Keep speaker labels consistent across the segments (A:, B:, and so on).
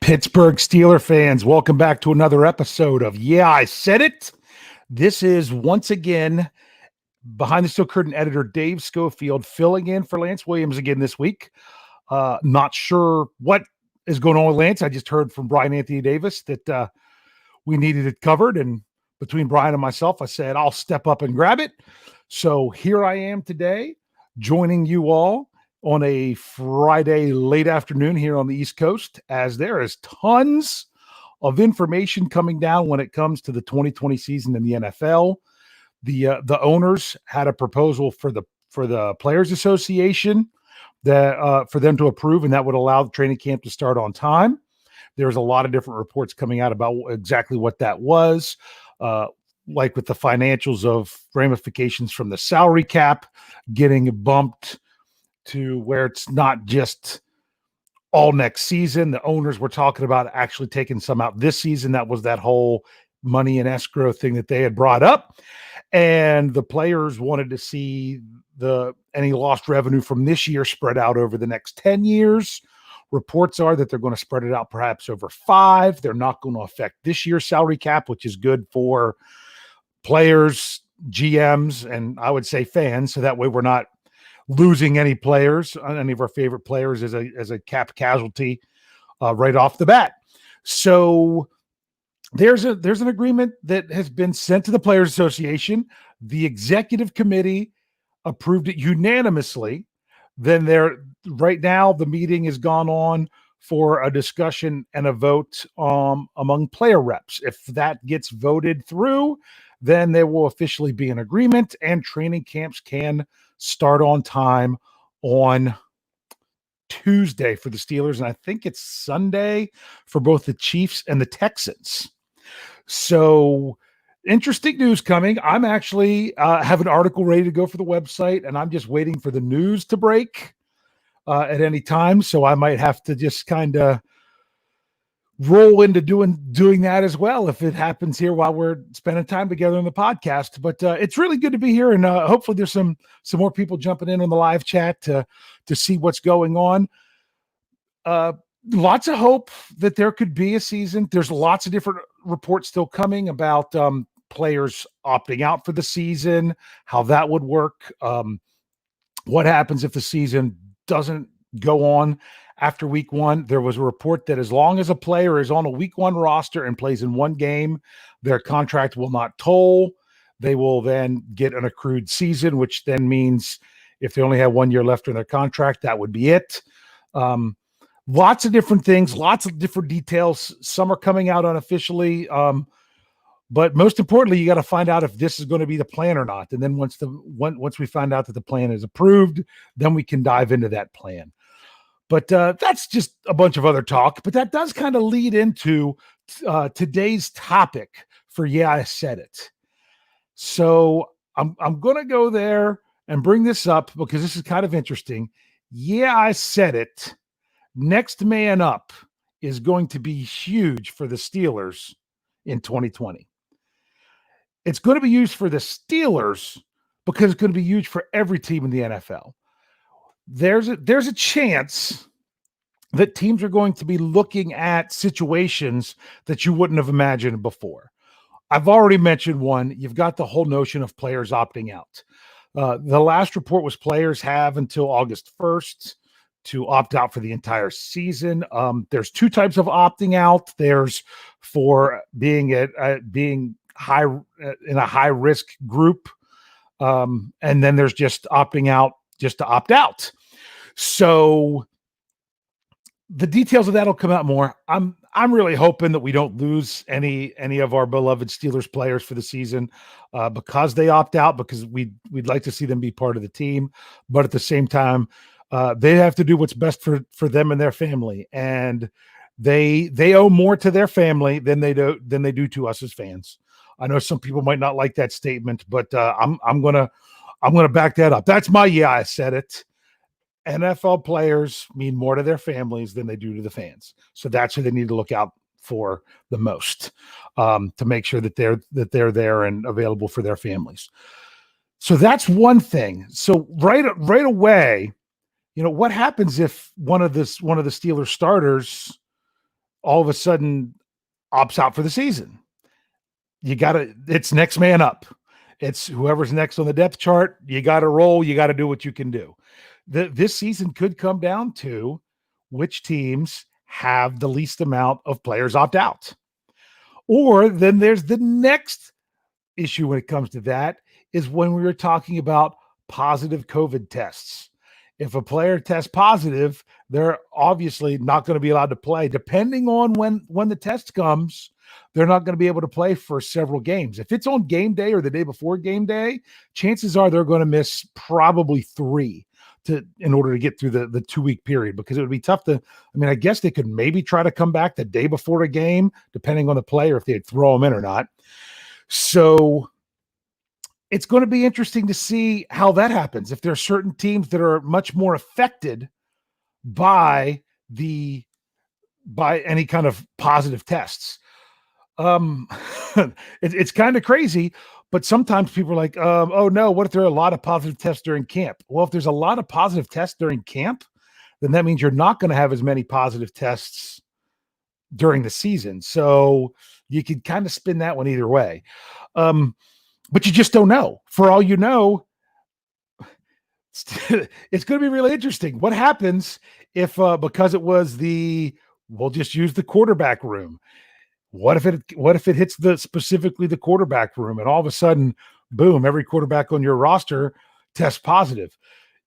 A: Pittsburgh Steeler fans, welcome back to another episode of Yeah, I Said It. This is once again behind the steel curtain editor Dave Schofield filling in for Lance Williams again this week. Not sure what is going on with Lance. I just heard from Brian Anthony Davis that we needed it covered, and between Brian and myself, I said I'll step up and grab it. So here I am today, joining you all on a Friday late afternoon here on the East Coast, as there is tons of information coming down when it comes to the 2020 season in the NFL. The owners had a proposal for the Players Association that for them to approve, and that would allow the training camp to start on time. There's a lot of different reports coming out about exactly what that was, like with the financials of ramifications from the salary cap getting bumped to where it's not just all next season. The owners were talking about actually taking some out this season. That was that whole money and escrow thing that they had brought up. And the players wanted to see any lost revenue from this year spread out over the next 10 years. Reports are that they're going to spread it out perhaps over 5. They're not going to affect this year's salary cap, which is good for players, GMs, and I would say fans. So that way we're not losing any players, any of our favorite players as a cap casualty right off the bat. So there's an agreement that has been sent to the Players Association. The executive committee approved it unanimously. Then right now the meeting has gone on for a discussion and a vote among player reps. If that gets voted through, then there will officially be an agreement, and training camps can start on time on Tuesday for the Steelers, and I think it's Sunday for both the Chiefs and the Texans. So interesting news coming. I'm actually have an article ready to go for the website, and I'm just waiting for the news to break at any time. So I might have to just kind of roll into doing that as well if it happens here while we're spending time together on the podcast. But it's really good to be here, and hopefully there's some more people jumping in on the live chat to see what's going on. Lots of hope that there could be a season. There's lots of different reports still coming about players opting out for the season, how that would work, what happens if the season doesn't go on after week 1. There was a report that as long as a player is on a week 1 roster and plays in one game, their contract will not toll. They will then get an accrued season, which then means if they only have 1 year left in their contract, that would be it. Lots of different things, lots of different details. Some are coming out unofficially. But most importantly, you got to find out if this is going to be the plan or not. And then once we find out that the plan is approved, then we can dive into that plan. But that's just a bunch of other talk. But that does kind of lead into today's topic for Yeah, I Said It. So I'm going to go there and bring this up because this is kind of interesting. Yeah, I said it. Next man up is going to be huge for the Steelers in 2020. It's going to be used for the Steelers because it's going to be huge for every team in the NFL. There's a chance that teams are going to be looking at situations that you wouldn't have imagined before. I've already mentioned one. You've got the whole notion of players opting out. The last report was players have until August 1st to opt out for the entire season. There's 2 types of opting out. There's for being in a high risk group, and then there's just opting out just to opt out. So the details of that will come out more. I'm really hoping that we don't lose any of our beloved Steelers players for the season because they opt out, because we'd like to see them be part of the team. But at the same time, they have to do what's best for them and their family, and they owe more to their family than they do to us as fans. I know some people might not like that statement, but I'm gonna back that up. That's my Yeah, I Said It. NFL players mean more to their families than they do to the fans, so that's who they need to look out for the most, to make sure that they're there and available for their families. So that's one thing. So right away, what happens if one of the Steelers starters all of a sudden opts out for the season. It's next man up. It's whoever's next on the depth chart. You got to roll. You got to do what you can do. This season could come down to which teams have the least amount of players opt out. Or then there's the next issue when it comes to that is when we were talking about positive COVID tests. If a player tests positive, they're obviously not going to be allowed to play. Depending on when the test comes, they're not going to be able to play for several games. If it's on game day or the day before game day, chances are they're going to miss probably 3 in order to get through the 2-week period, because it would be tough to, I guess they could maybe try to come back the day before a game, depending on the player, if they'd throw them in or not. So it's going to be interesting to see how that happens. If there are certain teams that are much more affected by any kind of positive tests. It's kind of crazy, but sometimes people are like, oh no, what if there are a lot of positive tests during camp? Well, if there's a lot of positive tests during camp, then that means you're not going to have as many positive tests during the season. So you can kind of spin that one either way. But you just don't know. For all you know, it's going to be really interesting. What happens if, because it was we'll just use the quarterback room. What if it hits specifically the quarterback room, and all of a sudden, boom, every quarterback on your roster tests positive?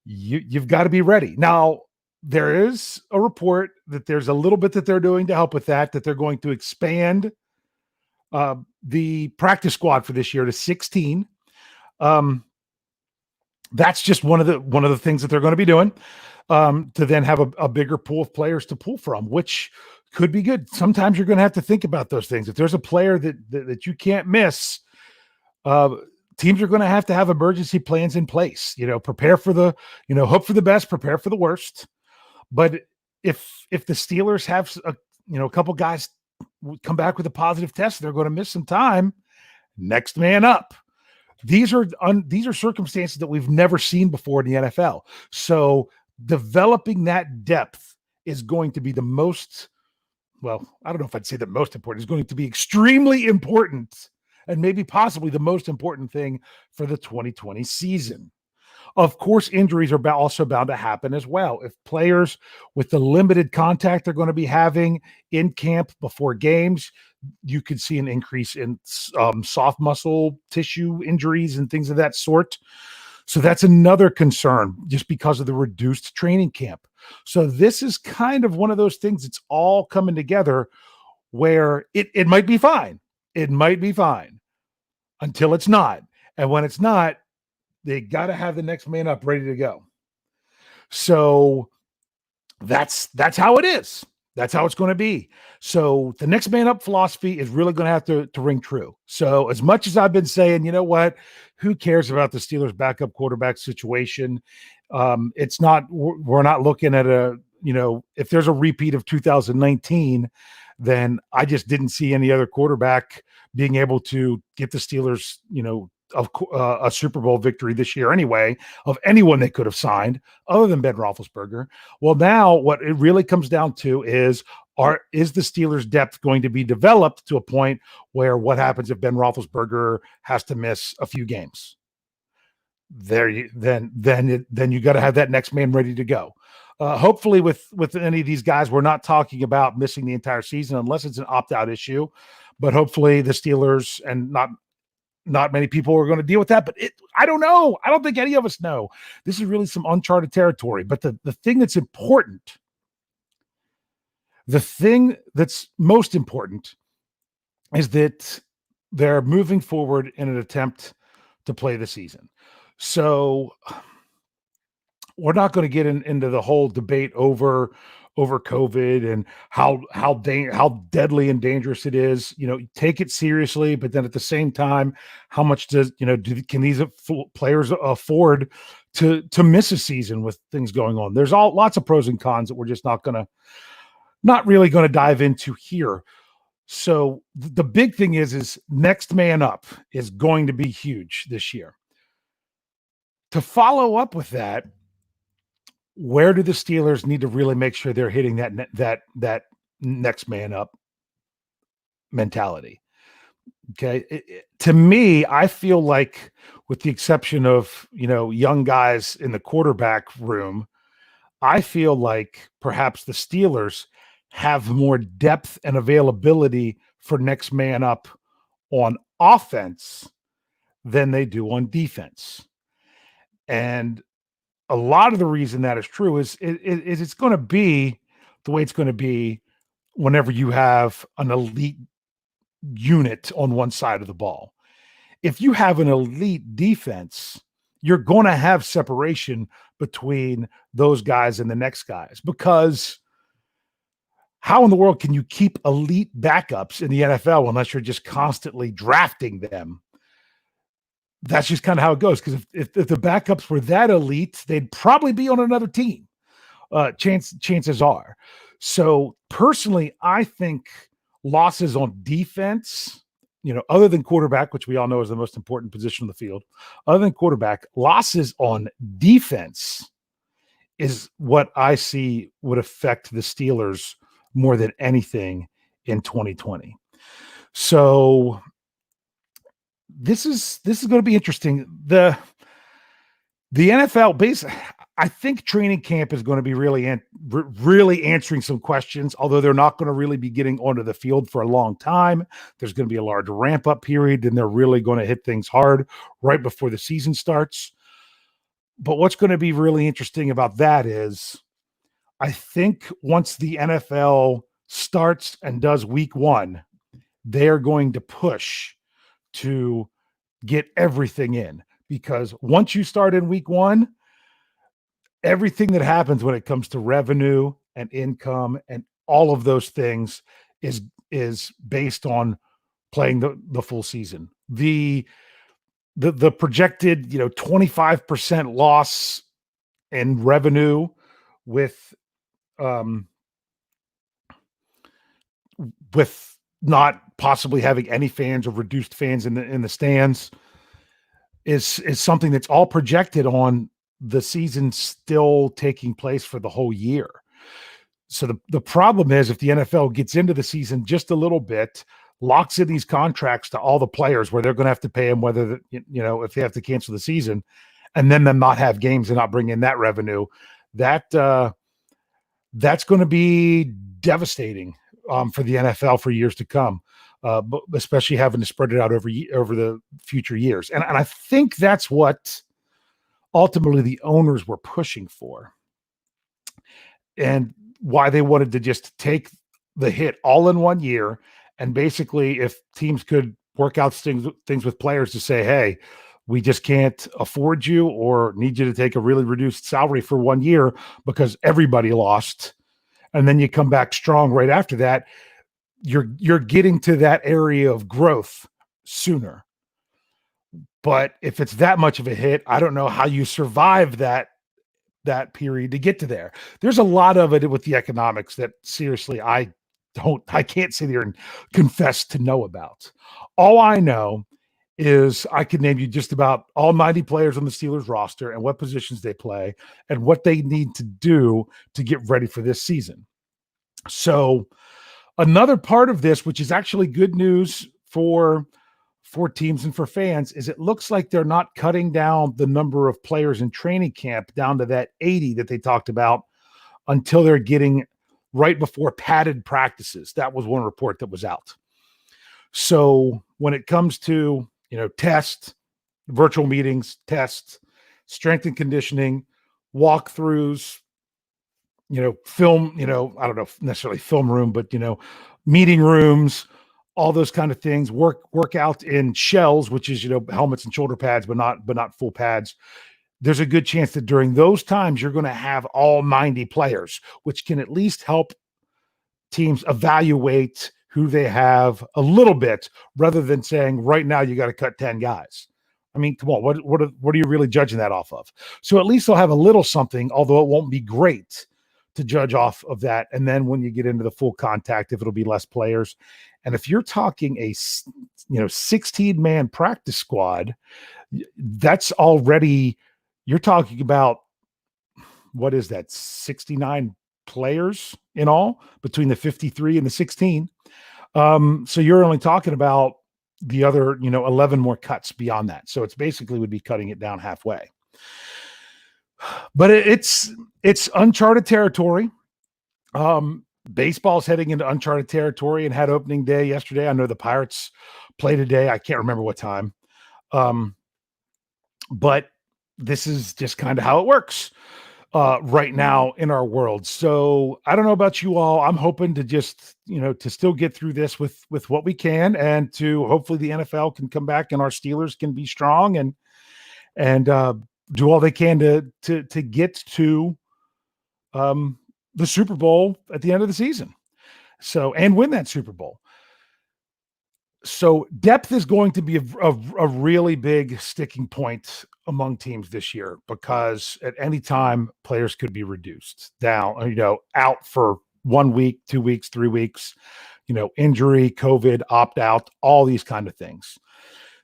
A: You've got to be ready. Now, there is a report that there's a little bit that they're doing to help with that they're going to expand the practice squad for this year to 16. That's just one of the things that they're going to be doing, to then have a bigger pool of players to pull from, which could be good. Sometimes you're going to have to think about those things. If there's a player that you can't miss, teams are going to have emergency plans in place. Prepare for hope for the best, prepare for the worst. But if the Steelers have a couple guys come back with a positive test, they're going to miss some time. Next man up. These are circumstances that we've never seen before in the NFL. So developing that depth is going to be the most, well, I don't know if I'd say the most important. It's going to be extremely important, and maybe possibly the most important thing for the 2020 season. Of course, injuries are also bound to happen as well. If players with the limited contact they're going to be having in camp before games, you could see an increase in soft muscle tissue injuries and things of that sort. So that's another concern, just because of the reduced training camp. So this is kind of one of those things that's all coming together where it might be fine. It might be fine until it's not. And when it's not, they got to have the next man up ready to go. So that's how it is. That's how it's going to be. So the next man up philosophy is really going to have to ring true. So as much as I've been saying, you know what, who cares about the Steelers backup quarterback situation? It's not, we're not looking at if there's a repeat of 2019, then I just didn't see any other quarterback being able to get the Steelers, of a Super Bowl victory this year anyway, of anyone they could have signed other than Ben Roethlisberger. Well, now what it really comes down to is the Steelers' depth going to be developed to a point where what happens if Ben Roethlisberger has to miss a few games? Then you got to have that next man ready to go. Hopefully with any of these guys, we're not talking about missing the entire season unless it's an opt-out issue, but hopefully the Steelers, and not many people are going to deal with that, but I don't know. I don't think any of us know. This is really some uncharted territory. But the thing that's important, the thing that's most important, is that they're moving forward in an attempt to play the season. So we're not going to get into the whole debate over COVID and how deadly and dangerous it is. Take it seriously, but then at the same time, how much can these players afford to miss a season with things going on? There's lots of pros and cons that we're just not really going to dive into here. So the big thing is next man up is going to be huge this year. To follow up with that, where do the Steelers need to really make sure they're hitting that next man up mentality. Okay. To me, I feel like, with the exception of, young guys in the quarterback room, I feel like perhaps the Steelers have more depth and availability for next man up on offense than they do on defense. And a lot of the reason that is true is it's going to be the way it's going to be whenever you have an elite unit on one side of the ball. If you have an elite defense, you're going to have separation between those guys and the next guys, because how in the world can you keep elite backups in the NFL unless you're just constantly drafting them? That's just kind of how it goes. Because if the backups were that elite, they'd probably be on another team. Chances are. So personally, I think losses on defense, other than quarterback, which we all know is the most important position on the field, other than quarterback, losses on defense is what I see would affect the Steelers more than anything in 2020. So this is going to be interesting. The NFL base, I think training camp is going to be really answering some questions, although they're not going to really be getting onto the field for a long time. There's going to be a large ramp up period, and they're really going to hit things hard right before the season starts. But what's going to be really interesting about that is, I think once the NFL starts and does week 1, they're going to push to get everything in, because once you start in week 1, everything that happens when it comes to revenue and income and all of those things is based on playing the full season. The projected 25% loss in revenue with not possibly having any fans or reduced fans in the stands is something that's all projected on the season still taking place for the whole year. So the problem is, if the NFL gets into the season just a little bit, locks in these contracts to all the players where they're going to have to pay them, whether, if they have to cancel the season, and then them not have games and not bring in that revenue, that's going to be devastating for the NFL for years to come, but especially having to spread it out over the future years. And I think that's what ultimately the owners were pushing for, and why they wanted to just take the hit all in one year. And basically, if teams could work out things with players to say, hey, we just can't afford you or need you to take a really reduced salary for 1 year because everybody lost, and then you come back strong right after that, you're getting to that area of growth sooner. But if it's that much of a hit, I don't know how you survive that period to get to there. There's a lot of it with the economics that seriously I can't sit here and confess to know about. All I know is I can name you just about all 90 players on the Steelers roster and what positions they play and what they need to do to get ready for this season. So another part of this, which is actually good news for teams and for fans, is it looks like they're not cutting down the number of players in training camp down to that 80 that they talked about until they're getting right before padded practices. That was one report that was out. So when it comes to, test, virtual meetings, tests, strength and conditioning, walkthroughs, film, I don't know if necessarily film room, but, meeting rooms, all those kind of things, work out in shells, which is, helmets and shoulder pads, but not full pads. There's a good chance that during those times, you're going to have all 90 players, which can at least help teams evaluate who they have a little bit, rather than saying right now, you got to cut 10 guys. I mean, come on, what are you really judging that off of? So at least they'll have a little something, although it won't be great to judge off of that. And then when you get into the full contact, if it'll be less players. And if you're talking a 16-man practice squad, that's already, you're talking about, what is that, 69 players in all between the 53 and the 16. So you're only talking about the other, 11 more cuts beyond that. So it's basically would be cutting it down halfway. But it's uncharted territory. Baseball's heading into uncharted territory and had opening day yesterday. I know the Pirates play today. I can't remember what time. But this is just kind of how it works right now in our world. So I don't know about you all. I'm hoping to just, to still get through this with what we can, and to hopefully the NFL can come back and our Steelers can be strong and do all they can to get to the Super Bowl at the end of the season. So, and win that Super Bowl. So depth is going to be a really big sticking point among teams this year, because at any time players could be reduced down, out for 1 week, 2 weeks, 3 weeks, injury, COVID, opt out, all these kind of things.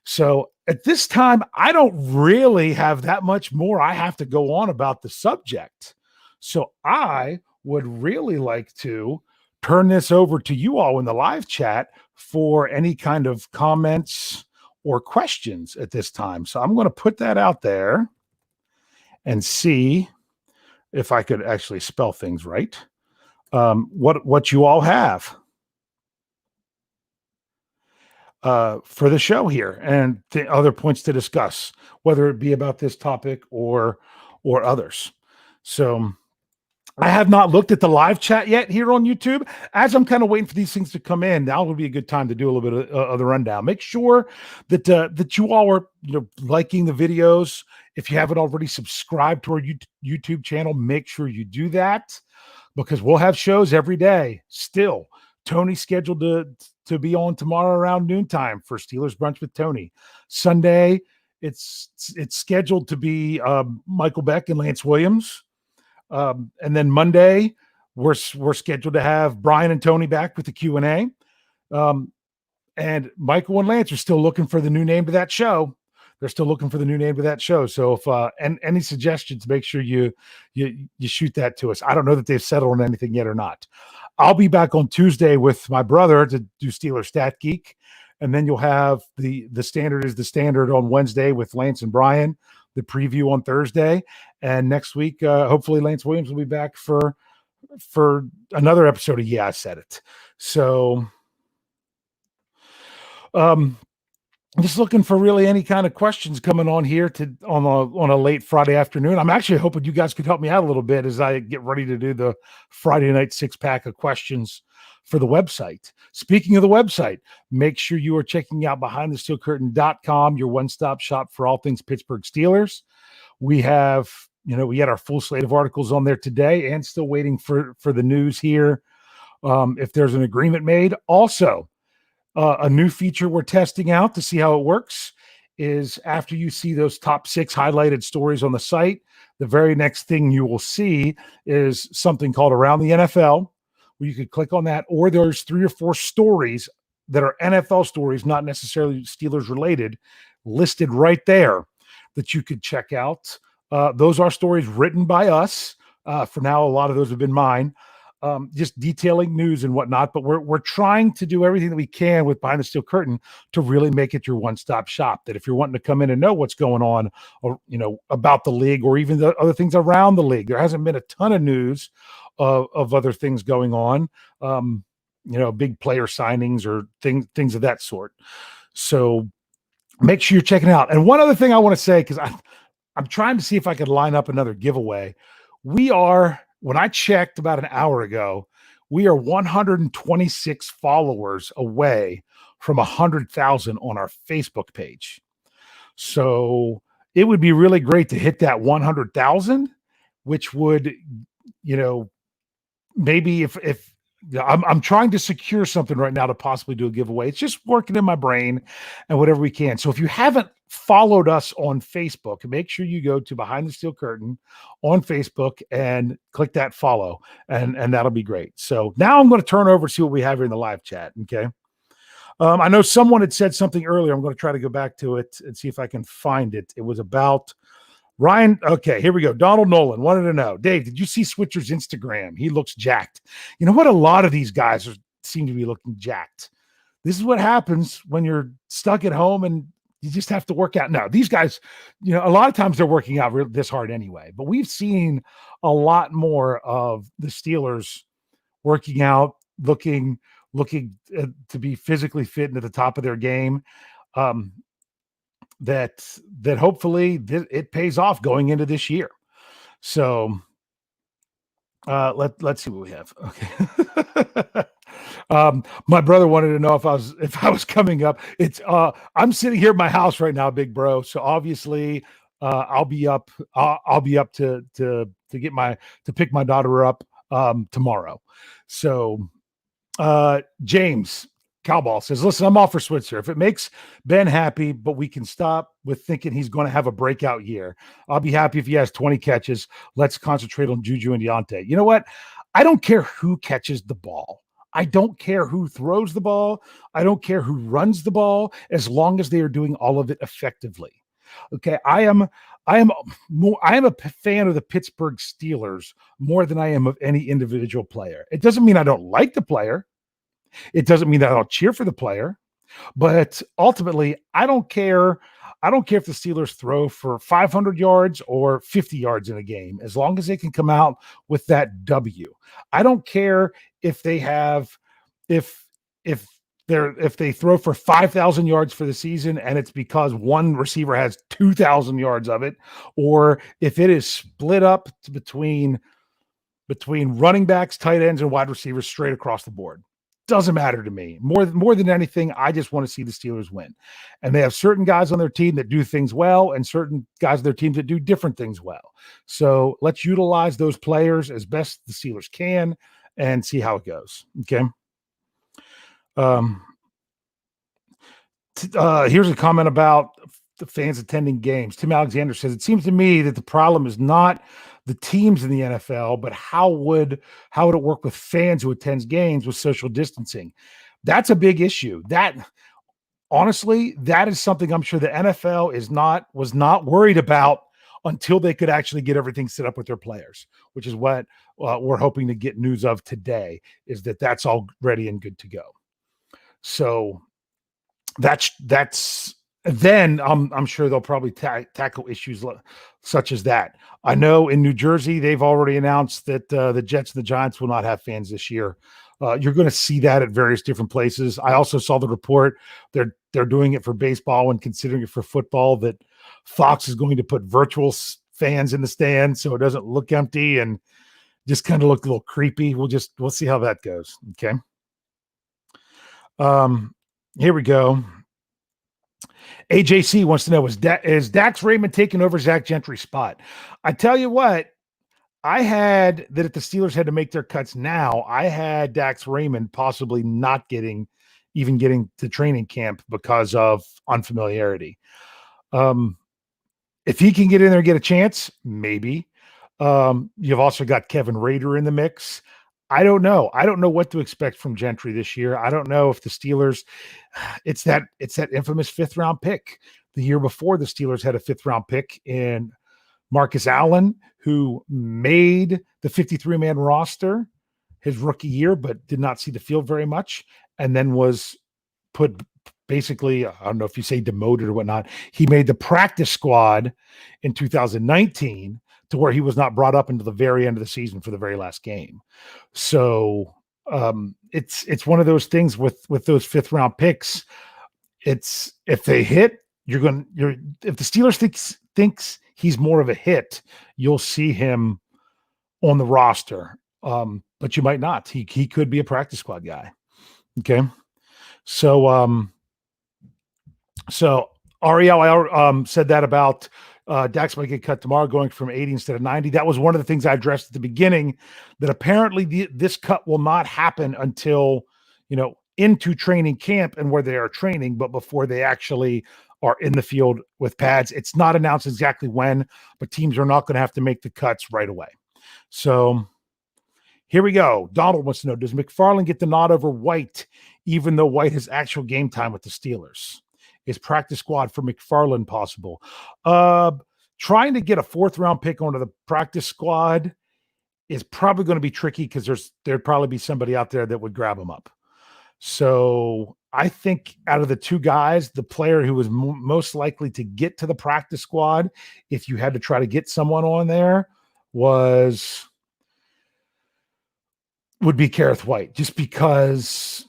A: So at this time, I don't really have that much more I have to go on about the subject. So I would really like to turn this over to you all in the live chat for any kind of comments or questions at this time. So I'm going to put that out there and see if I could actually spell things right. What you all have for the show here, and the other points to discuss, whether it be about this topic or others. So I have not looked at the live chat yet here on YouTube. As I'm kind of waiting for these things to come in, now would be a good time to do a little bit of the rundown. Make sure that that you all are liking the videos. If you haven't already subscribed to our YouTube channel, make sure you do that, because we'll have shows every day still. Tony's scheduled to be on tomorrow around noontime for Steelers Brunch with Tony. Sunday, it's scheduled to be Michael Beck and Lance Williams. And then Monday, we're scheduled to have Brian and Tony back with the Q&A. And Michael and Lance are still looking for the new name to that show. They're still looking for the new name to that show. So if and any suggestions, make sure you shoot that to us. I don't know that they've settled on anything yet or not. I'll be back on Tuesday with my brother to do Steelers Stat Geek. And then you'll have the standard is the standard on Wednesday with Lance and Brian, the preview on Thursday. And next week, hopefully Lance Williams will be back for another episode of Yeah, I Said It. So I'm just looking for really any kind of questions coming on here on a late Friday afternoon. I'm actually hoping you guys could help me out a little bit as I get ready to do the Friday night 6-pack of questions for the website. Speaking of the website, make sure you are checking out BehindTheSteelCurtain.com, your one-stop shop for all things Pittsburgh Steelers. We had our full slate of articles on there today, and still waiting for the news here. If there's an agreement made. Also, a new feature we're testing out to see how it works is after you see those top 6 highlighted stories on the site, the very next thing you will see is something called Around the NFL, where you could click on that, or there's 3 or 4 stories that are NFL stories, not necessarily Steelers related, listed right there that you could check out. Those are stories written by us. For now, a lot of those have been mine. Just detailing news and whatnot, but we're trying to do everything that we can with Behind the Steel Curtain to really make it your one-stop shop. That if you're wanting to come in and know what's going on, or about the league, or even the other things around the league, there hasn't been a ton of news of other things going on. Big player signings or things of that sort. So make sure you're checking it out. And one other thing I want to say, because I'm trying to see if I could line up another giveaway. When I checked about an hour ago, we are 126 followers away from 100,000 on our Facebook page. So it would be really great to hit that 100,000, which would, maybe if I'm trying to secure something right now to possibly do a giveaway. It's just working in my brain and whatever we can. So if you haven't followed us on Facebook, make sure you go to Behind the Steel Curtain on Facebook and click that follow, and that'll be great. So now I'm going to turn over to see what we have here in the live chat. Okay. I know someone had said something earlier. I'm going to try to go back to it and see if I can find it. It was about Ryan, okay, here we go. Donald Nolan wanted to know, Dave, did you see Switcher's Instagram? He looks jacked. You know what? A lot of these guys seem to be looking jacked. This is what happens when you're stuck at home and you just have to work out. Now, these guys, a lot of times they're working out this hard anyway, but we've seen a lot more of the Steelers working out, looking to be physically fit and at the top of their game. That hopefully it pays off going into this year. So let's see what we have. Okay. My brother wanted to know if I was coming up. It's I'm sitting here at my house right now, big bro. So obviously I'll be up. I'll be up to pick my daughter up tomorrow. So James Cowball says, listen, I'm all for Switzer. If it makes Ben happy, but we can stop with thinking he's going to have a breakout year. I'll be happy if he has 20 catches. Let's concentrate on Juju and Deontay. You know what? I don't care who catches the ball. I don't care who throws the ball. I don't care who runs the ball, as long as they are doing all of it effectively. Okay. I am a fan of the Pittsburgh Steelers more than I am of any individual player. It doesn't mean I don't like the player. It doesn't mean that I'll cheer for the player, but ultimately, I don't care. I don't care if the Steelers throw for 500 yards or 50 yards in a game, as long as they can come out with that W. I don't care if they have, if they throw for 5,000 yards for the season and it's because one receiver has 2,000 yards of it, or if it is split up between running backs, tight ends, and wide receivers straight across the board. Doesn't matter to me. More than anything, I just want to see the Steelers win. And they have certain guys on their team that do things well and certain guys on their team that do different things well. So let's utilize those players as best the Steelers can and see how it goes. Okay. Here's a comment about the fans attending games. Tim Alexander says, it seems to me that the problem is not the teams in the NFL, but how would it work with fans who attend games with social distancing? That's a big issue. That honestly, that is something I'm sure the NFL was not worried about until they could actually get everything set up with their players, which is what we're hoping to get news of today, is that that's all ready and good to go. So that's then I'm sure they'll probably tackle issues such as that. I know in New Jersey, they've already announced that the Jets and the Giants will not have fans this year. You're going to see that at various different places. I also saw the report they're doing it for baseball and considering it for football, that Fox is going to put virtual fans in the stands so it doesn't look empty and just kind of look a little creepy. We'll see how that goes. Okay. Here we go. AJC wants to know, is Dax Raymond taking over Zach Gentry's spot? I tell you what, I had that if the Steelers had to make their cuts now, I had Dax Raymond possibly not getting to training camp because of unfamiliarity. If he can get in there and get a chance, maybe. You've also got Kevin Rader in the mix. I don't know. I don't know what to expect from Gentry this year. I don't know if the Steelers, it's that infamous 5th round pick. The year before, the Steelers had a 5th round pick in Marcus Allen, who made the 53-man roster his rookie year, but did not see the field very much, and then was put basically, I don't know if you say demoted or whatnot. He made the practice squad in 2019 to where he was not brought up until the very end of the season for the very last game. So it's one of those things with those 5th round picks. It's, if they hit, if the Steelers thinks he's more of a hit, you'll see him on the roster. But you might not. He could be a practice squad guy. Okay. So Ariel said that about Dax might get cut tomorrow, going from 80 instead of 90. That was one of the things I addressed at the beginning, that apparently this cut will not happen until, into training camp and where they are training, but before they actually are in the field with pads. It's not announced exactly when, but teams are not going to have to make the cuts right away. So here we go. Donald wants to know, does McFarland get the nod over White, even though White has actual game time with the Steelers? Is practice squad for McFarland possible? trying to get a 4th-round pick onto the practice squad is probably going to be tricky because there'd probably be somebody out there that would grab him up. So I think out of the two guys, the player who was most likely to get to the practice squad, if you had to try to get someone on there, would be Kareth White, just because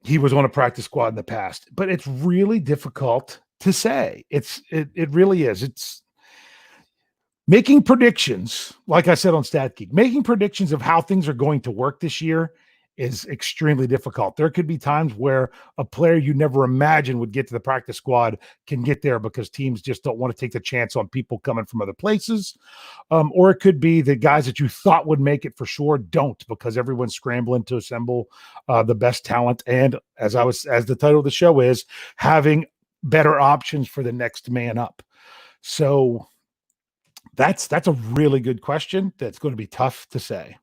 A: he was on a practice squad in the past. But it's really difficult to say. It really is. It's making predictions, like I said on StatGeek, making predictions of how things are going to work this year is extremely difficult. There could be times where a player you never imagined would get to the practice squad can get there because teams just don't want to take the chance on people coming from other places. Or it could be the guys that you thought would make it for sure don't, because everyone's scrambling to assemble the best talent. And as the title of the show is, having better options for the next man up. So that's a really good question. That's going to be tough to say.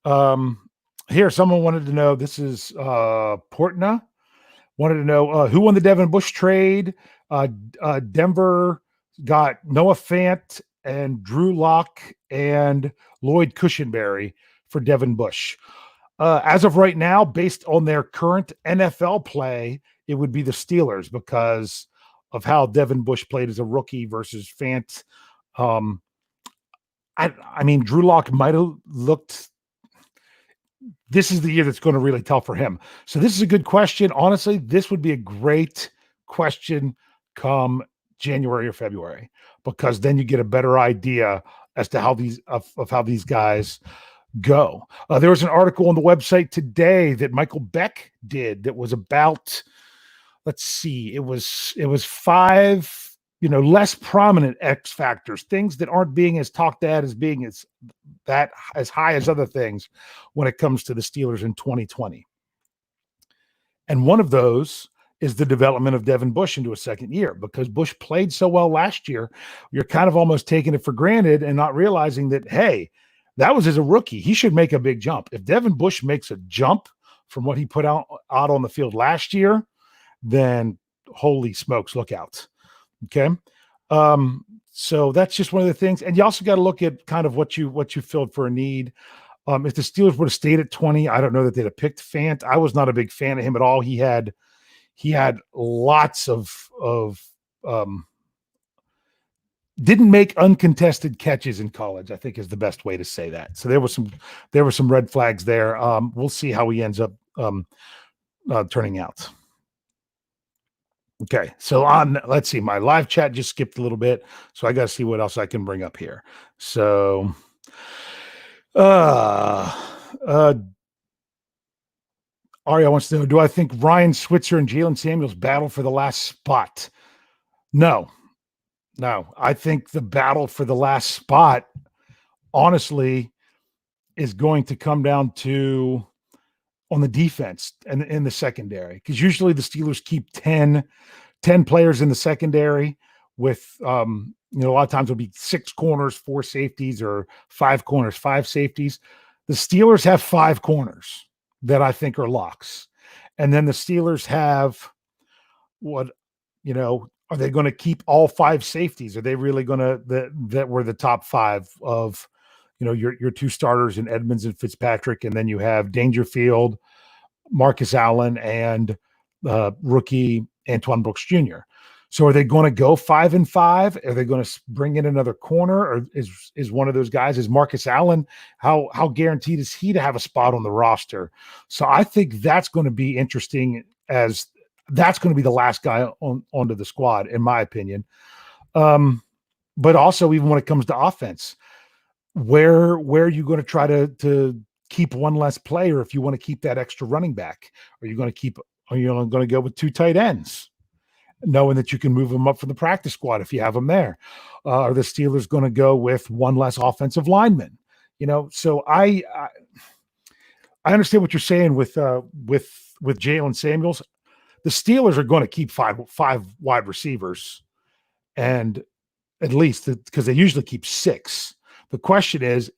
A: Here, someone wanted to know, this is Portna, wanted to know who won the Devin Bush trade. Denver got Noah Fant and Drew Lock and Lloyd Cushenberry for Devin Bush. As of right now, based on their current NFL play, it would be the Steelers because of how Devin Bush played as a rookie versus Fant. I mean, Drew Lock might have looked. This is the year that's going to really tell for him. So this is a good question. Honestly, this would be a great question come January or February, because then you get a better idea as to how how these guys go. There was an article on the website today that Michael Beck did that was about, let's see, it was 5, less prominent X factors, things that aren't being as talked at as being as high as other things when it comes to the Steelers in 2020. And one of those is the development of Devin Bush into a second year, because Bush played so well last year. You're kind of almost taking it for granted and not realizing that, hey, that was as a rookie. He should make a big jump. If Devin Bush makes a jump from what he put out on the field last year, then holy smokes, look out. Okay. So that's just one of the things. And you also got to look at kind of what you filled for a need. If the Steelers would have stayed at 20, I don't know that they'd have picked Fant. I was not a big fan of him at all. He had lots of didn't make uncontested catches in college, I think is the best way to say that. So there were some red flags there. We'll see how he ends up turning out. Okay, so let's see, my live chat just skipped a little bit, so I got to see what else I can bring up here. So, Aria wants to know, do I think Ryan Switzer and Jalen Samuels battle for the last spot? No. I think the battle for the last spot, honestly, is going to come down to on the defense and in the secondary, because usually the Steelers keep 10 players in the secondary with, a lot of times it'll be 6 corners, 4 safeties, or 5 corners, 5 safeties. The Steelers have 5 corners that I think are locks. And then the Steelers have are they going to keep all 5 safeties? Are they really going to, that were the top 5 of, your 2 starters in Edmonds and Fitzpatrick, and then you have Dangerfield, Marcus Allen, and rookie Antoine Brooks Jr. So are they going to go 5 and 5? Are they going to bring in another corner, or is one of those guys, is Marcus Allen, how guaranteed is he to have a spot on the roster? So I think that's going to be interesting, as that's going to be the last guy onto the squad, in my opinion. But also, even when it comes to offense, where are you going to try to keep one less player if you want to keep that extra running back? Are you going to go with 2 tight ends, knowing that you can move them up from the practice squad if you have them there? Are the Steelers going to go with 1 less offensive lineman? So I understand what you're saying with Jalen Samuels. The Steelers are going to keep five wide receivers, and at least because they usually keep 6. The question is,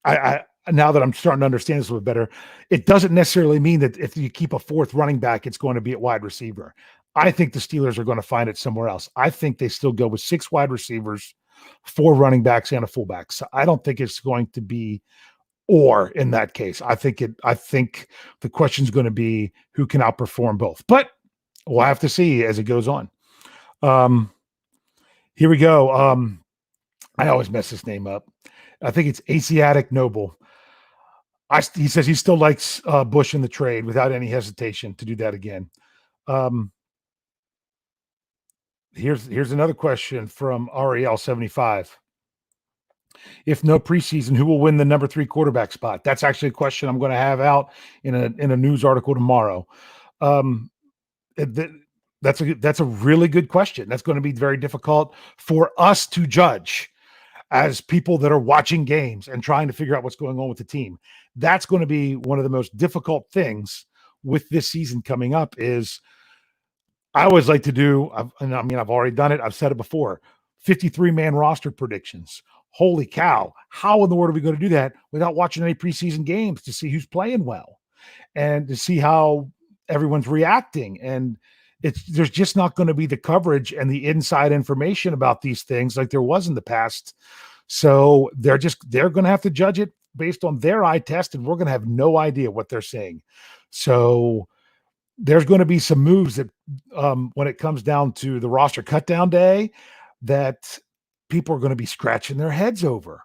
A: I now that I'm starting to understand this a little better, it doesn't necessarily mean that if you keep a 4th running back, it's going to be at wide receiver. I think the Steelers are going to find it somewhere else. I think they still go with 6 wide receivers, 4 running backs, and a fullback. So I don't think it's going to be or in that case. I think the question is going to be who can outperform both. But we'll have to see as it goes on. Here we go. I always mess this name up. I think it's Asiatic Noble. He says he still likes Bush in the trade without any hesitation to do that again. Here's another question from REL75. If no preseason, who will win the number 3 quarterback spot? That's actually a question I'm going to have out in a news article tomorrow. That's a really good question. That's going to be very difficult for us to judge as people that are watching games and trying to figure out what's going on with the team. That's going to be one of the most difficult things with this season coming up. Is I always like to do, I've already done it. I've said it before, 53-man roster predictions. Holy cow. How in the world are we going to do that without watching any preseason games to see who's playing well and to see how everyone's reacting? And there's just not going to be the coverage and the inside information about these things like there was in the past. So they're going to have to judge it based on their eye test, and we're going to have no idea what they're saying. So there's going to be some moves that when it comes down to the roster cut down day that people are going to be scratching their heads over.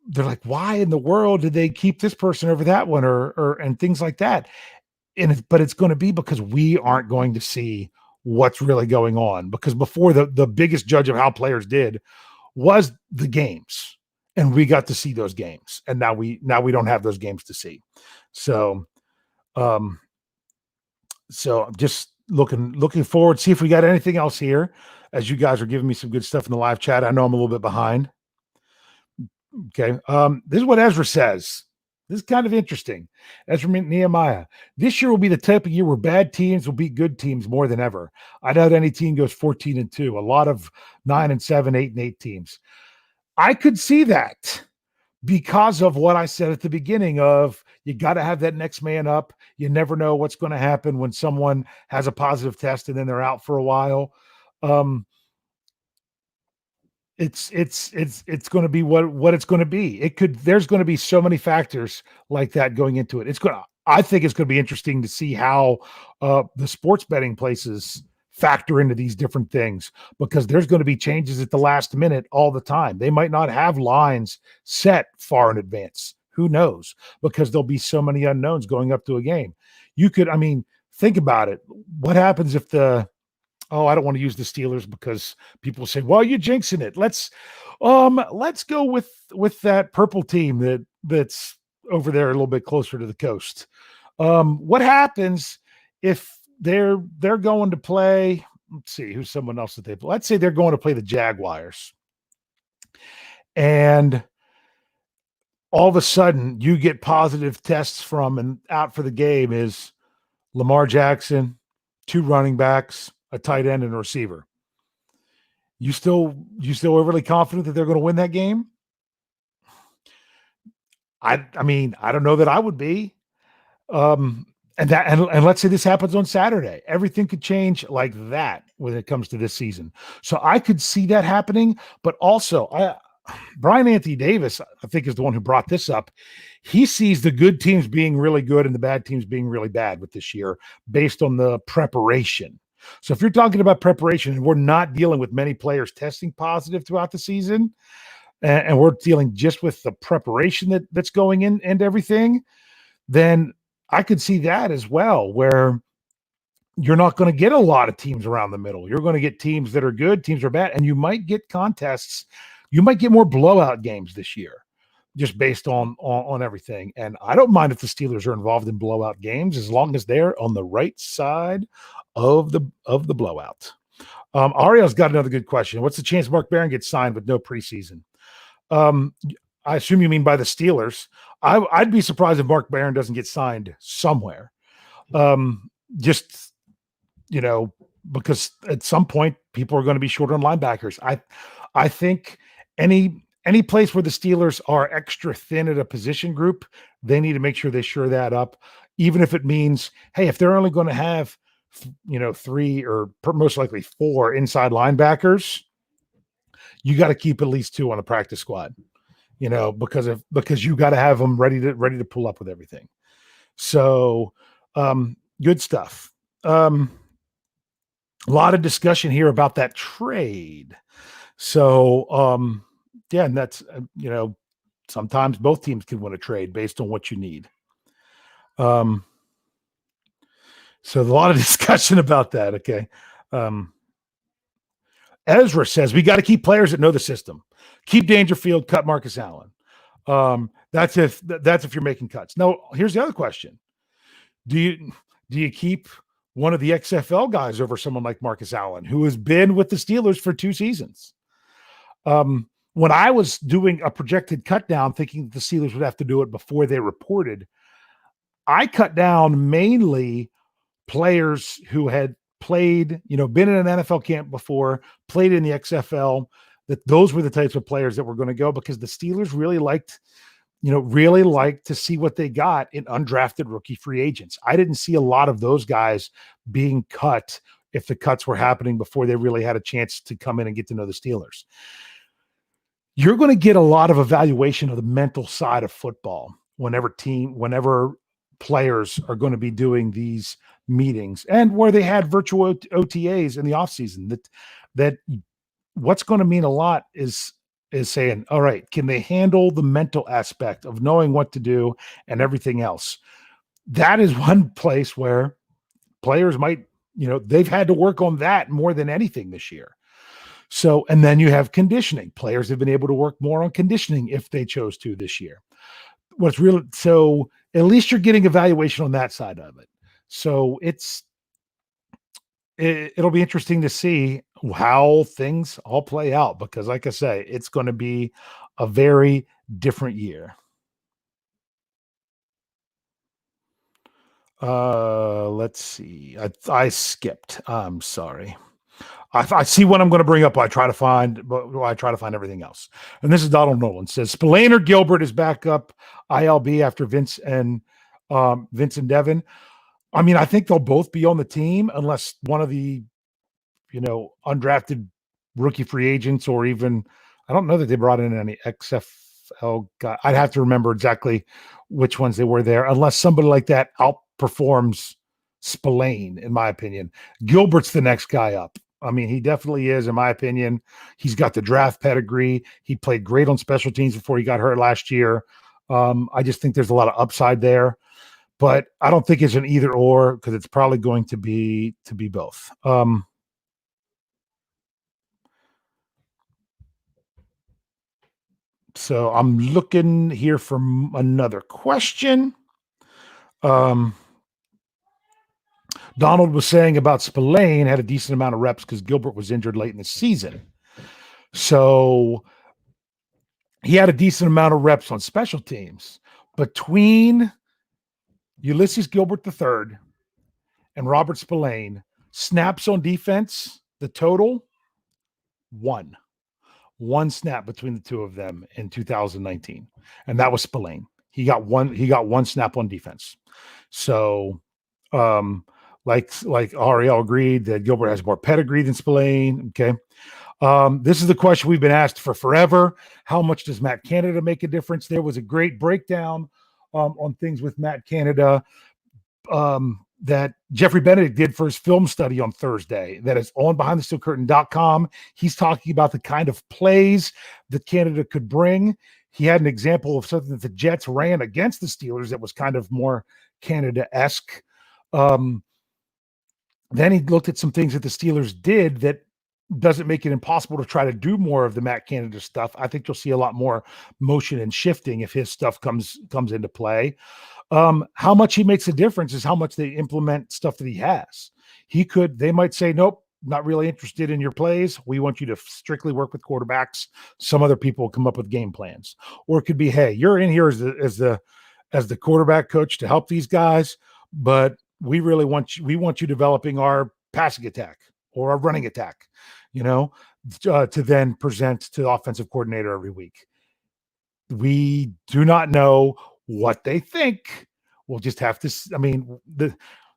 A: They're like, why in the world did they keep this person over that one or and things like that? But it's going to be because we aren't going to see what's really going on, because before the biggest judge of how players did was the games, and we got to see those games, and now we don't have those games to see. So I'm just looking forward to see if we got anything else here, as you guys are giving me some good stuff in the live chat. I know I'm a little bit behind. Okay. This is what Ezra says. This is kind of interesting. Ezra Nehemiah. This year will be the type of year where bad teams will beat good teams more than ever. I doubt any team goes 14-2. A lot of 9-7, 8-8 teams. I could see that because of what I said at the beginning of you got to have that next man up. You never know what's going to happen when someone has a positive test and then they're out for a while. It's going to be what it's going to be. There's going to be so many factors like that going into it. I think it's going to be interesting to see how the sports betting places factor into these different things, because there's going to be changes at the last minute all the time. They might not have lines set far in advance. Who knows? Because there'll be so many unknowns going up to a game. Think about it. What happens if I don't want to use the Steelers because people say, well, you're jinxing it. Let's go with that purple team that's over there a little bit closer to the coast. What happens if they're going to play? Let's see, who's someone else that let's say they're going to play the Jaguars, and all of a sudden you get positive tests from and out for the game is Lamar Jackson, 2 running backs, a tight end, and a receiver. You still overly confident that they're going to win that game? I don't know that I would be. And let's say this happens on Saturday. Everything could change like that when it comes to this season. So I could see that happening, but also Brian Anthony Davis, I think, is the one who brought this up. He sees the good teams being really good and the bad teams being really bad with this year based on the preparation. So if you're talking about preparation and we're not dealing with many players testing positive throughout the season, and we're dealing just with the preparation that's going in and everything, then I could see that as well, where you're not going to get a lot of teams around the middle. You're going to get teams that are good, teams are bad, and you might get contests. You might get more blowout games this year just based on everything. And I don't mind if the Steelers are involved in blowout games as long as they're on the right side of the blowout. Ariel's got another good question. What's the chance Mark Barron gets signed with no preseason? I assume you mean by the Steelers. I'd be surprised if Mark Barron doesn't get signed somewhere. Because at some point people are going to be short on linebackers. I think any place where the Steelers are extra thin at a position group, they need to make sure they shore that up, even if it means, hey, if they're only going to have three or most likely four inside linebackers, you got to keep at least two on the practice squad, because you got to have them ready to pull up with everything. So, good stuff. A lot of discussion here about that trade. So, yeah, and that's, sometimes both teams can win a trade based on what you need. So a lot of discussion about that. Okay. Ezra says we got to keep players that know the system. Keep Dangerfield, cut Marcus Allen. That's if you're making cuts. Now, here's the other question: Do you keep one of the XFL guys over someone like Marcus Allen, who has been with the Steelers for 2 seasons? When I was doing a projected cut down, thinking that the Steelers would have to do it before they reported, I cut down mainly players who had played, been in an NFL camp before, played in the XFL, that those were the types of players that were going to go, because the Steelers really liked to see what they got in undrafted rookie free agents. I didn't see a lot of those guys being cut if the cuts were happening before they really had a chance to come in and get to know the Steelers. You're going to get a lot of evaluation of the mental side of football whenever players are going to be doing these meetings, and where they had virtual OTAs in the offseason. That what's going to mean a lot is saying, all right, can they handle the mental aspect of knowing what to do and everything else? That is one place where players might, they've had to work on that more than anything this year. So, and then you have conditioning. Players have been able to work more on conditioning if they chose to this year. So at least you're getting evaluation on that side of it. So it'll be interesting to see how things all play out, because like I say, it's going to be a very different year. Let's see. I skipped. I'm sorry. I see what I'm going to bring up. I try to find everything else. And this is Donald Nolan says Spillane or Gilbert is back up ILB after Vince and Devin. I mean, I think they'll both be on the team unless one of the, undrafted rookie free agents, or even, I don't know that they brought in any XFL guy. I'd have to remember exactly which ones they were there, unless somebody like that outperforms Spillane, in my opinion. Gilbert's the next guy up. I mean, he definitely is, in my opinion. He's got the draft pedigree. He played great on special teams before he got hurt last year. I just think there's a lot of upside there, but I don't think it's an either or, because it's probably going to be both. So I'm looking here for another question. Donald was saying about Spillane had a decent amount of reps because Gilbert was injured late in the season. So he had a decent amount of reps on special teams. Between Ulysses Gilbert III and Robert Spillane, snaps on defense, the total, one snap between the two of them in 2019. And that was Spillane. He got one snap on defense. So, like Ariel agreed that Gilbert has more pedigree than Spillane. Okay. This is the question we've been asked for forever. How much does Matt Canada make a difference? There was a great breakdown on things with Matt Canada that Jeffrey Benedict did for his film study on Thursday. That is on BehindTheSteelCurtain.com. He's talking about the kind of plays that Canada could bring. He had an example of something that the Jets ran against the Steelers that was kind of more Canada-esque. Then he looked at some things that the Steelers did that doesn't make it impossible to try to do more of the Matt Canada stuff. I think you'll see a lot more motion and shifting if his stuff comes into play. How much he makes a difference is how much they implement stuff that he has. They might say, nope, not really interested in your plays. We want you to strictly work with quarterbacks. Some other people will come up with game plans. Or it could be, hey, you're in here as the quarterback coach to help these guys, but we want you developing our passing attack or our running attack, to then present to the offensive coordinator every week. We do not know what they think. We'll just have to,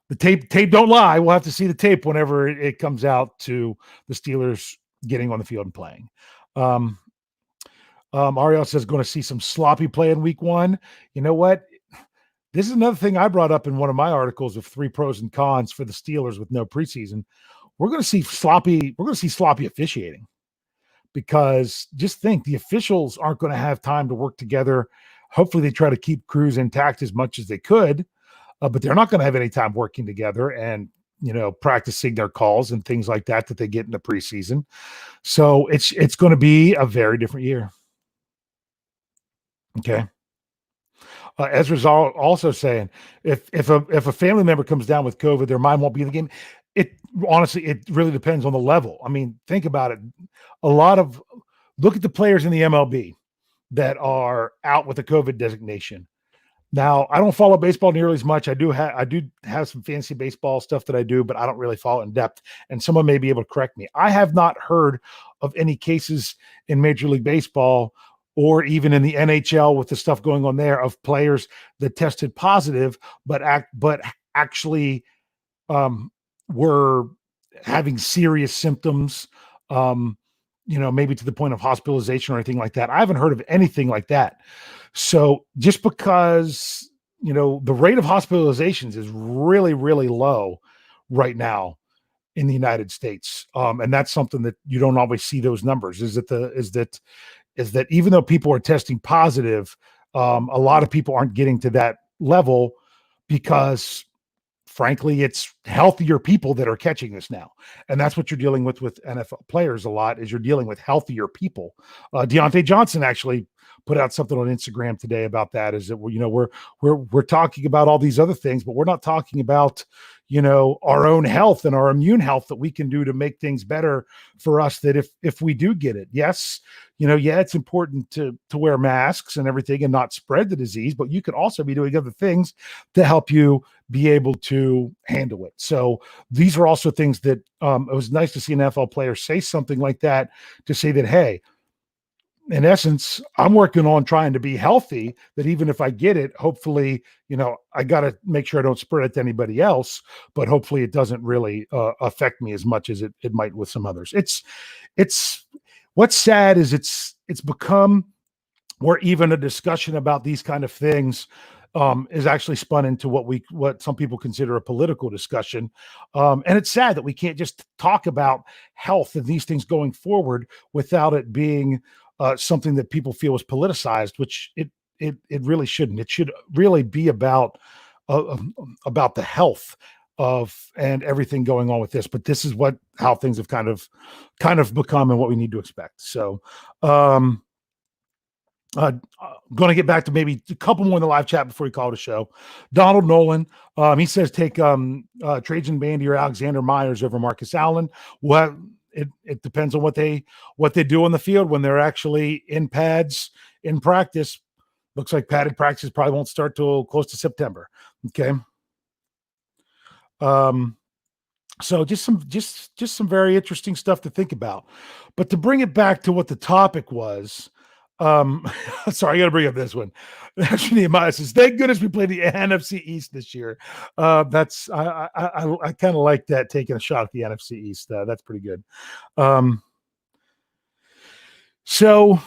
A: The tape don't lie. We'll have to see the tape whenever it comes out to the Steelers getting on the field and playing. Ariel says going to see some sloppy play in week one. You know what? This is another thing I brought up in one of my articles of 3 pros and cons for the Steelers with no preseason. We're going to see sloppy officiating, because just think, the officials aren't going to have time to work together. Hopefully they try to keep crews intact as much as they could, but they're not going to have any time working together and, practicing their calls and things like that they get in the preseason. So it's going to be a very different year. Okay. Ezra's also saying if a family member comes down with COVID, their mind won't be in the game. It honestly, it really depends on the level. I mean, think about it. Look at the players in the MLB that are out with a COVID designation. Now, I don't follow baseball nearly as much. I do have some fantasy baseball stuff that I do, but I don't really follow it in depth. And someone may be able to correct me. I have not heard of any cases in Major League Baseball or even in the NHL with the stuff going on there of players that tested positive, but actually were having serious symptoms, maybe to the point of hospitalization or anything like that. I haven't heard of anything like that. So just because, the rate of hospitalizations is really, really low right now in the United States. And that's something that you don't always see those numbers, is that even though people are testing positive, a lot of people aren't getting to that level because, frankly, it's healthier people that are catching this now. And that's what you're dealing with NFL players a lot, is you're dealing with healthier people. Deontay Johnson actually put out something on Instagram today about that, is that we're talking about all these other things, but we're not talking about, our own health and our immune health that we can do to make things better for us, that if we do get it. Yes, it's important to wear masks and everything and not spread the disease, but you could also be doing other things to help you be able to handle it. So these are also things that it was nice to see an NFL player say something like that, to say that, hey, in essence, I'm working on trying to be healthy, that even if I get it, hopefully, I got to make sure I don't spread it to anybody else, but hopefully it doesn't really affect me as much as it might with some others. It's what's sad is it's become where even a discussion about these kind of things is actually spun into what some people consider a political discussion. And it's sad that we can't just talk about health and these things going forward without it being something that people feel is politicized, which it really shouldn't. It should really be about the health of and everything going on with this. But this is how things have kind of become, and what we need to expect. So going to get back to maybe a couple more in the live chat before we call it a show. Donald Nolan, he says take Trajan Bandy or Alexander Myers over Marcus Allen. Well, it depends on what they do on the field when they're actually in pads in practice. Looks like padded practice probably won't start till close to September. Okay. So just some very interesting stuff to think about. But to bring it back to what the topic was, sorry, I got to bring up this one. Actually, Nehemiah says, "Thank goodness we played the NFC East this year." That's I kind of like that, taking a shot at the NFC East. That's pretty good. So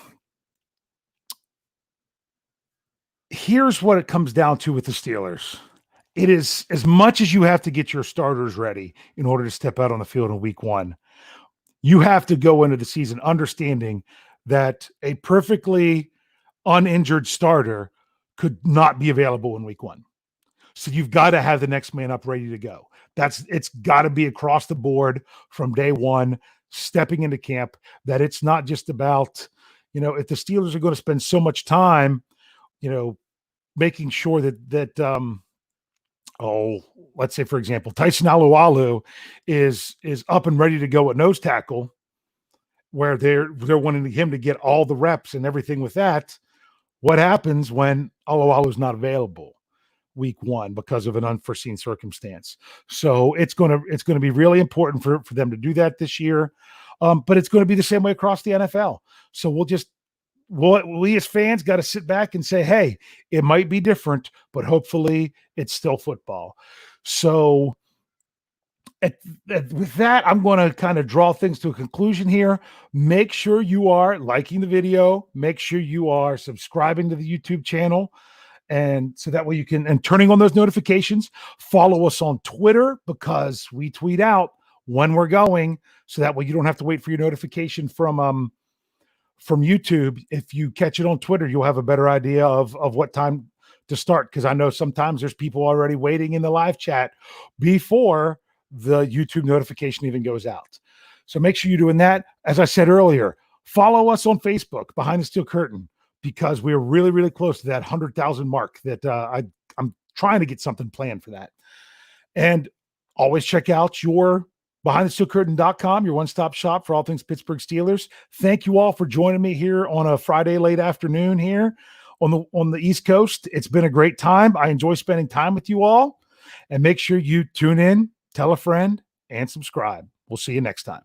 A: here's what it comes down to with the Steelers. It is, as much as you have to get your starters ready in order to step out on the field in week one, you have to go into the season understanding that a perfectly uninjured starter could not be available in week one. So you've got to have the next man up ready to go. It's got to be across the board from day one, stepping into camp, that it's not just about, if the Steelers are going to spend so much time, making sure that let's say, for example, Tyson Alualu is up and ready to go at nose tackle, where they're wanting him to get all the reps and everything with that. What happens when Alualu is not available week one because of an unforeseen circumstance? So it's going to be really important for them to do that this year. But it's going to be the same way across the NFL. So we'll just we as fans got to sit back and say, hey, it might be different, but hopefully it's still football. So with that, I'm going to kind of draw things to a conclusion here. Make sure you are liking the video. Make sure you are subscribing to the YouTube channel. And so that way you can, and turning on those notifications. Follow us on Twitter because we tweet out when we're going. So that way you don't have to wait for your notification from YouTube. If you catch it on Twitter, you'll have a better idea of what time to start. Because I know sometimes there's people already waiting in the live chat before the YouTube notification even goes out. So make sure you're doing that. As I said earlier, follow us on Facebook, Behind the Steel Curtain, because we're really, really close to that 100,000 mark that I'm trying to get something planned for that. And always check out your BehindTheSteelCurtain.com, your one-stop shop for all things Pittsburgh Steelers. Thank you all for joining me here on a Friday late afternoon here on the East Coast. It's been a great time. I enjoy spending time with you all. And make sure you tune in, tell a friend, and subscribe. We'll see you next time.